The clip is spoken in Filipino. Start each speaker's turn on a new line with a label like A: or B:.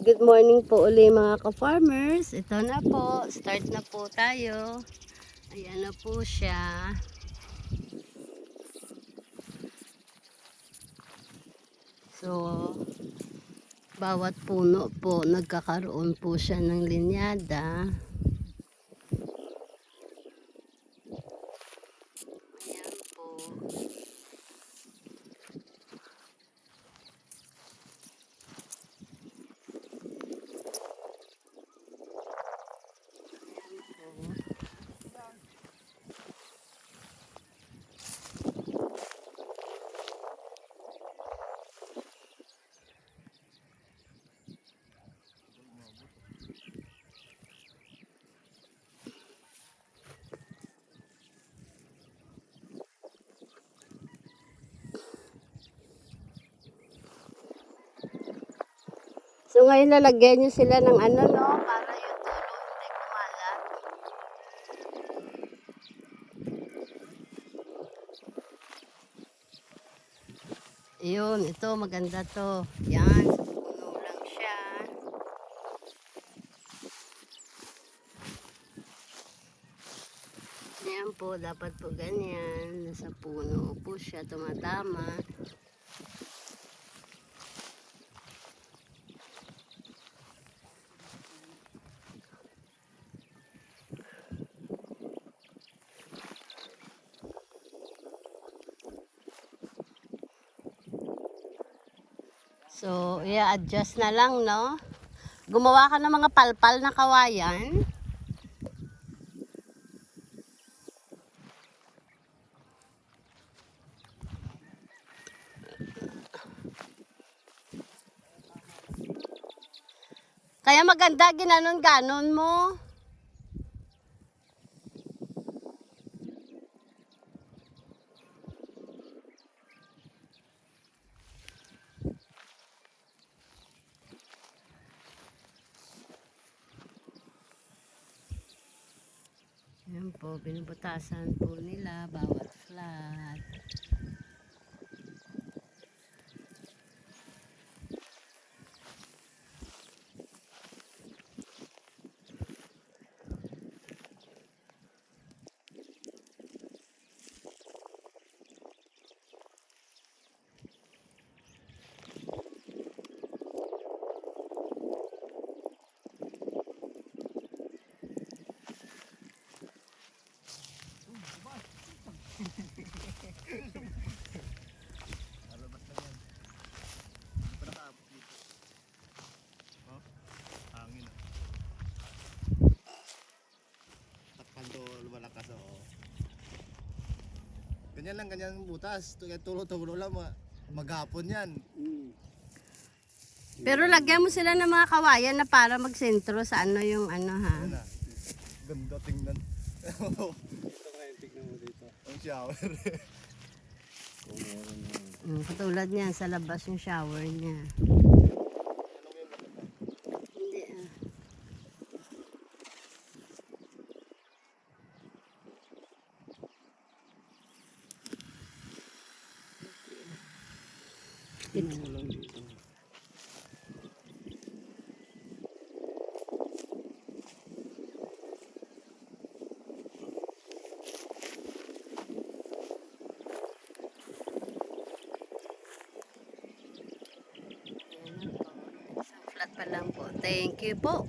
A: Good morning po uli mga ka-farmers. Ito na po, start na po tayo. Ayan na po siya. So, bawat puno po nagkakaroon po siya ng linyada. Ayan po. So ngayon lalagyan nyo sila ng ano no, para yung tulo hindi kumalat. Ayun, ito maganda to. Yan, sa puno lang siya. Yan po, dapat po ganyan. Nasa puno po siya, tumatama. So, i-adjust na lang, no? Gumawa ka ng mga palpal na kawayan. Kaya maganda ginanon-ganon mo. Yan po, binubutasan po nila bawat flat.
B: Ganyan lang, ganyan butas. Tulo-tulo lang, maghapon yan.
A: Pero lagyan mo sila ng mga kawayan na para magsentro sa ano yung ano ha.
B: Yan na. Ganda tingnan.
C: Ito ngayon, tignan mo dito.
B: Ang shower.
C: Kung meron na.
A: Katulad niyan, sa labas yung shower niya. Hindi ah.
C: Tignan mo lang dito.
A: Isang flat pa lang po. Thank you po.